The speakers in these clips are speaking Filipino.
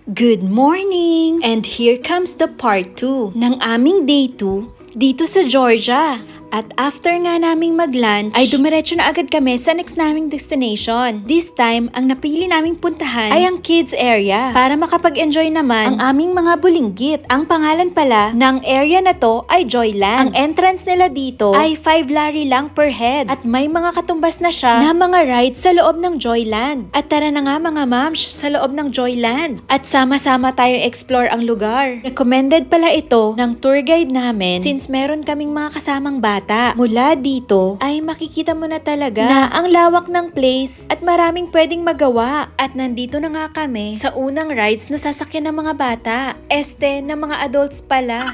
Good morning! And here comes the part 2 ng aming day 2 dito sa Georgia. At after nga naming mag-lunch, ay dumiretso na agad kami sa next naming destination. This time, ang napili naming puntahan ay ang kids area para makapag-enjoy naman ang aming mga bulinggit. Ang pangalan pala ng area na to ay Joyland. Ang entrance nila dito ay 5 lari lang per head at may mga katumbas na siya na mga rides sa loob ng Joyland. At tara na nga mga mams sa loob ng Joyland at sama-sama tayo explore ang lugar. Recommended pala ito ng tour guide namin since meron kaming mga kasamang bata. Mula dito ay makikita mo na talaga na ang lawak ng place at maraming pwedeng magawa. At nandito na nga kami sa unang rides na sasakyan ng mga bata. Ng mga adults pala.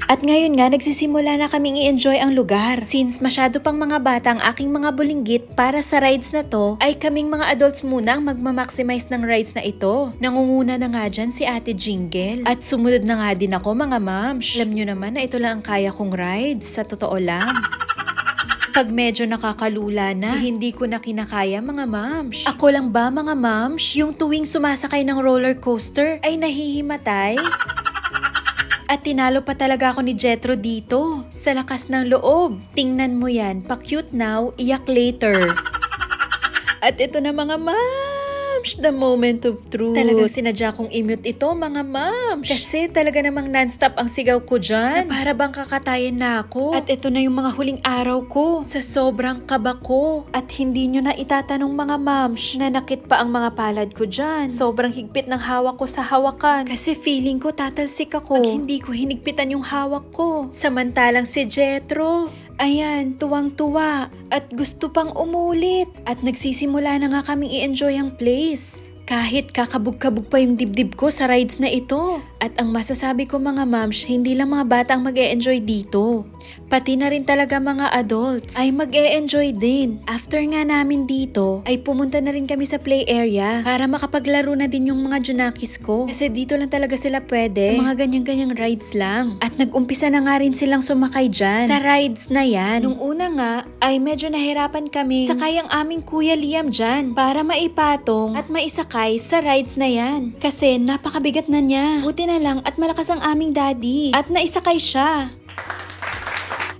At ngayon nga, nagsisimula na kaming i-enjoy ang lugar. Since masyado pang mga bata ang aking mga bulinggit para sa rides na to, ay kaming mga adults muna ang magmamaximize ng rides na ito. Nangunguna na nga dyan si Ate Jingle. At sumunod na nga din ako mga mams. Alam nyo naman na ito lang ang kaya kong rides, sa totoo lang. Pag medyo nakakalula na, hindi ko na kinakaya mga mams. Ako lang ba mga mams? Yung tuwing sumasakay ng roller coaster ay nahihimatay? At tinalo pa talaga ako ni Jetro dito. Sa lakas ng loob. Tingnan mo yan. Pa-cute now, iyak later. At ito na mga mams. The moment of truth. Talagang sinadya kong i-mute ito mga mams. Kasi talaga namang non-stop ang sigaw ko dyan. Na para bang kakatayin na ako. At ito na yung mga huling araw ko. Sa sobrang kaba ko. At hindi nyo na itatanong mga mams na nakit pa ang mga palad ko dyan. Sobrang higpit ng hawak ko sa hawakan. Kasi feeling ko tatalsik ako. Pag hindi ko hinigpitan yung hawak ko. Samantalang si Jetro, ayan, tuwang-tuwa at gusto pang umulit. At nagsisimula na nga kaming i-enjoy ang place. Kahit kakabog-kabog pa yung dibdib ko sa rides na ito. At ang masasabi ko mga mams, hindi lang mga bata ang mag-e-enjoy dito. Pati na rin talaga mga adults ay mag-e-enjoy din. After nga namin dito, ay pumunta na rin kami sa play area para makapaglaro na din yung mga junakis ko. Kasi dito lang talaga sila pwede. Mga ganyang-ganyang rides lang. At nag-umpisa na nga rin silang sumakay dyan sa rides na yan. Nung una nga, ay medyo nahirapan kami sakay ang aming Kuya Liam dyan para maipatong at maisakay sa rides na yan. Kasi napakabigat na niya. Buti na lang at malakas ang aming daddy. At naisakay siya.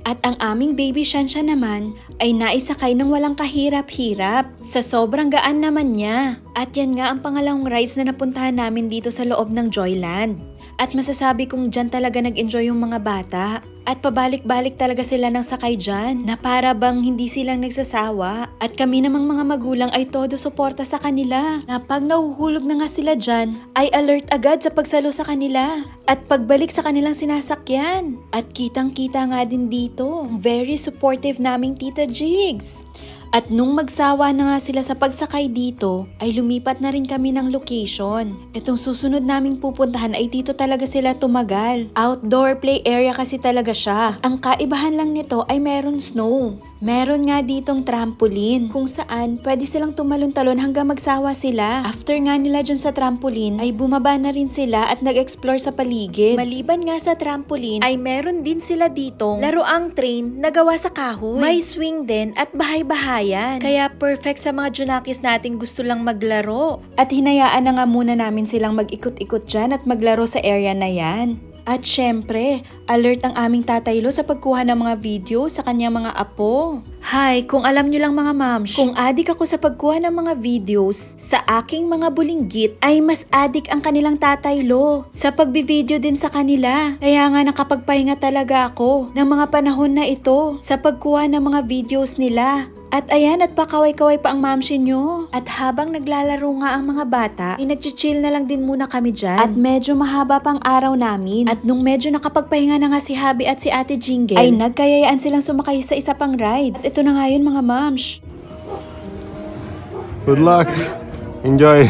At ang aming baby Shansha naman ay naisakay ng walang kahirap-hirap. Sa sobrang gaan naman niya. At yan nga ang pangalawang rides na napuntahan namin dito sa loob ng Joyland. At masasabi kong dyan talaga nag-enjoy yung mga bata. At pabalik-balik talaga sila ng sakay dyan na para bang hindi silang nagsasawa. At kami namang mga magulang ay todo suporta sa kanila. Na pag nahuhulog na nga sila dyan, ay alert agad sa pagsalo sa kanila. At pagbalik sa kanilang sinasakyan. At kitang-kita nga din dito. Very supportive naming Tita Jigs. At nung magsawa na nga sila sa pagsakay dito, ay lumipat na rin kami ng location. Itong susunod naming pupuntahan ay dito talaga sila tumagal. Outdoor play area kasi talaga siya. Ang kaibahan lang nito ay meron snow. Meron nga ditong trampoline kung saan pwede silang tumalon-talon hanggang magsawa sila. After nga nila dyan sa trampoline ay bumaba na rin sila at nag-explore sa paligid. Maliban nga sa trampoline ay meron din sila ditong laruang train na gawa sa kahoy. May swing din at bahay-bahayan. Kaya perfect sa mga junakis nating gusto lang maglaro. At hinayaan na nga muna namin silang mag-ikot-ikot dyan at maglaro sa area na yan. At syempre, alert ang aming Tatay Lo sa pagkuha ng mga video sa kanyang mga apo. Hi, kung alam nyo lang mga mams, kung adik ako sa pagkuha ng mga videos sa aking mga bulinggit, ay mas adik ang kanilang Tatay Lo sa pagbivideo din sa kanila. Kaya nga nakapagpahinga talaga ako ng mga panahon na ito sa pagkuha ng mga videos nila. At ayan, at pakaway-kaway pa ang mamsi nyo. At habang naglalaro nga ang mga bata, ay nag-chill na lang din muna kami dyan. At medyo mahaba pang araw namin. At nung medyo nakapagpahinga na nga si Habi at si Ate Jingle, ay nagkayayaan silang sumakay sa isa pang rides. At ito na nga yun mga mams. Good luck. Enjoy.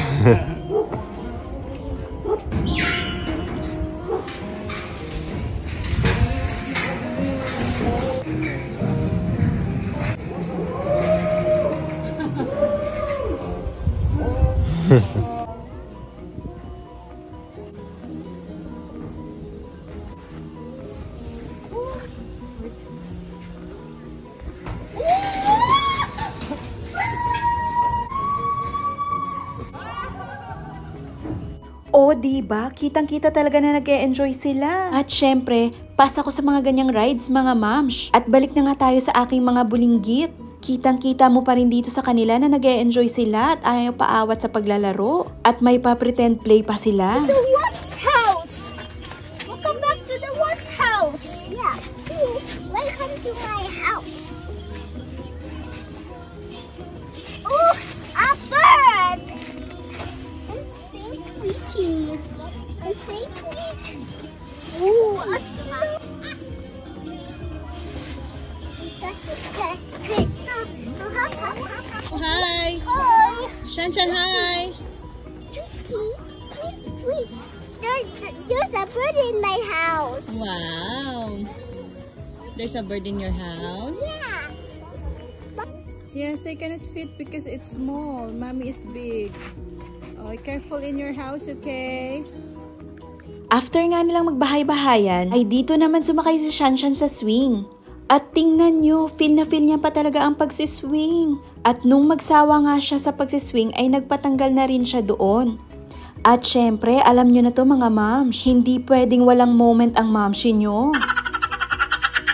Oo, diba? Kitang-kita talaga na nag-e-enjoy sila. At syempre, pasa ko sa mga ganyang rides, mga mams. At balik na nga tayo sa aking mga bulinggit. Kitang-kita mo pa rin dito sa kanila na nag-e-enjoy sila at ayaw paawat sa paglalaro. At may pa-pretend play pa sila. The Watts house! Welcome back to the Watts house! Yeah, welcome to my house. Oh, a bird! And say tweeting. And say tweet. Oh, a snow. Hi! Hi! Shanshan, hi! Tweet. There's a bird in my house. Wow! There's a bird in your house? Yeah. Yes, I cannot fit because it's small. Mommy is big. Oh, careful in your house, okay? After nga nilang magbahay-bahayan, ay dito naman sumakay si Shanshan sa swing. At tingnan nyo, feel na feel niya pa talaga ang pagsiswing. At nung magsawa nga siya sa pagsiswing ay nagpatanggal na rin siya doon. At syempre, alam nyo na to mga moms, hindi pwedeng walang moment ang momshi nyo.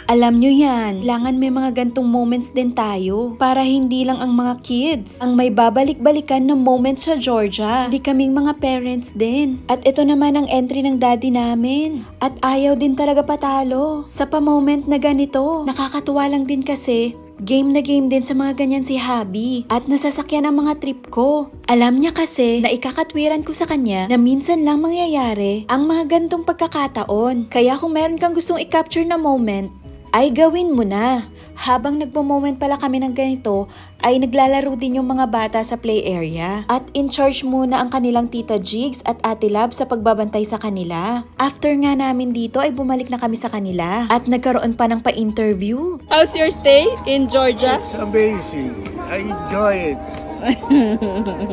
Alam nyo yan, kailangan may mga gantong moments din tayo para hindi lang ang mga kids ang may babalik-balikan ng moments sa Georgia. Hindi kaming mga parents din. At ito naman ang entry ng daddy namin. At ayaw din talaga patalo sa pa-moment na ganito. Nakakatuwa lang din kasi game na game din sa mga ganyan si Habi at nasasakyan ang mga trip ko. Alam niya kasi na ikakatwiran ko sa kanya na minsan lang mangyayari ang mga gantong pagkakataon. Kaya kung meron kang gustong i-capture na moment, ay gawin mo na. Habang nagpo-moment pala kami ng ganito, ay naglalaro din yung mga bata sa play area. At in charge muna ang kanilang Tita Jigs at Ate Lab sa pagbabantay sa kanila. After nga namin dito ay bumalik na kami sa kanila at nagkaroon pa ng pa-interview. How's your stay in Georgia? It's amazing. I enjoy it.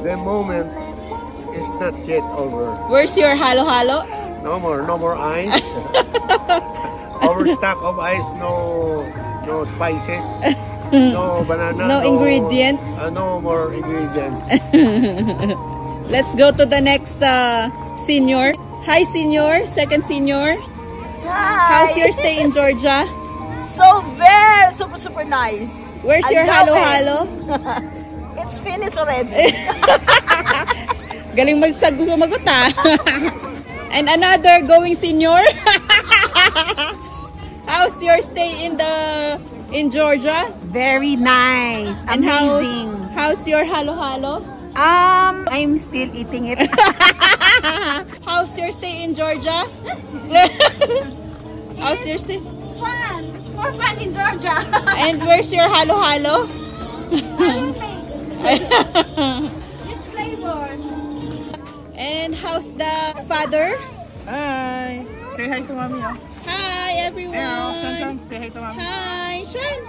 The moment is not yet over. Where's your halo-halo? No more ice. Overstock of ice, no spices, no banana, No ingredients? No more ingredients. Let's go to the next senior. Hi, senior. Second senior. Hi. How's your stay in Georgia? So very super nice. Where's I your love halo-halo? It's finished already. Galing sumagot ah. And another going senior. How's your stay in Georgia? Very nice. And Amazing. how's your halo-halo? I'm still eating it. How's your stay in Georgia? How's your stay? Fun! More fun in Georgia! And where's your halo-halo? Which flavor? And how's the father? Hi. Say hi to mommy. Hi everyone. Say hi to mommy. Hi, Sean.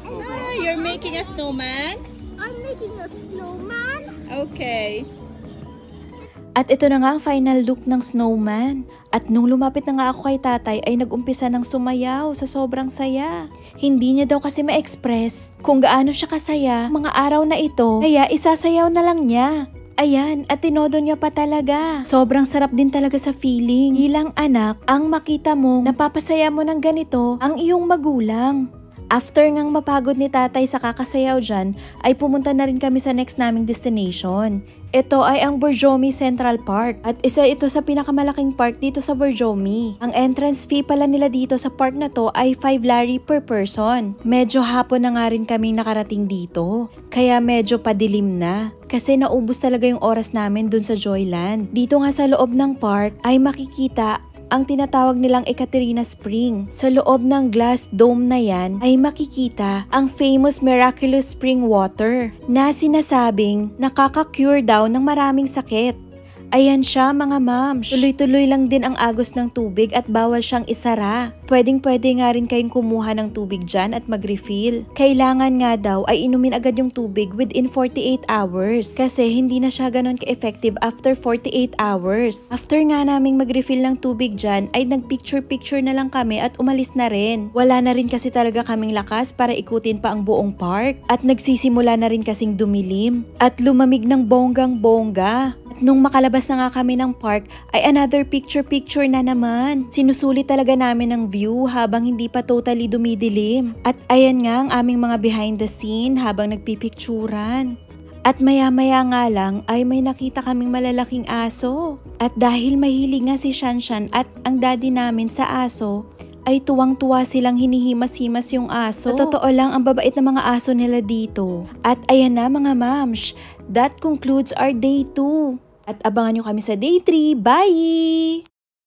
Hi, you're making a snowman? I'm making a snowman. Okay. At ito na nga ang final look ng snowman. At nung lumapit na nga ako kay tatay ay nag-umpisa ng sumayaw sa sobrang saya. Hindi niya daw kasi ma-express kung gaano siya kasaya mga araw na ito, kaya isasayaw na lang niya. Ayan, at tinodo niya pa talaga. Sobrang sarap din talaga sa feeling. Bilang anak, ang makita mo, napapasaya mo ng ganito ang iyong magulang. After ngang mapagod ni tatay sa kakasayaw dyan, ay pumunta na rin kami sa next naming destination. Ito ay ang Borjomi Central Park at isa ito sa pinakamalaking park dito sa Borjomi. Ang entrance fee pala nila dito sa park na to ay 5 lari per person. Medyo hapon na nga rin kaming nakarating dito, kaya medyo padilim na. Kasi naubos talaga yung oras namin dun sa Joyland. Dito nga sa loob ng park ay makikita ang tinatawag nilang Ekaterina Spring. Sa loob ng glass dome na yan ay makikita ang famous miraculous spring water na sinasabing nakaka-cure daw ng maraming sakit. Ayan siya mga moms. Tuloy-tuloy lang din ang agos ng tubig at bawal siyang isara. Pwedeng-pwede nga rin kayong kumuha ng tubig dyan at mag-refill. Kailangan nga daw ay inumin agad yung tubig within 48 hours. Kasi hindi na siya ganon ka-effective after 48 hours. After nga naming mag-refill ng tubig dyan ay nag-picture-picture na lang kami at umalis na rin. Wala na rin kasi talaga kaming lakas para ikutin pa ang buong park. At nagsisimula na rin kasing dumilim. At lumamig ng bonggang-bongga. At At nung makalabas na nga kami ng park, ay another picture na naman. Sinusulit talaga namin ang view habang hindi pa totally dumidilim. At ayan nga ang aming mga behind the scene habang nagpipicturan. At maya-maya nga lang ay may nakita kaming malalaking aso. At dahil mahilig nga si Shanshan at ang daddy namin sa aso, ay tuwang-tuwa silang hinihimas-himas yung aso. Sa totoo lang, ang babait na mga aso nila dito. At ayan na mga mams, that concludes our day 2. At abangan nyo kami sa day 3. Bye!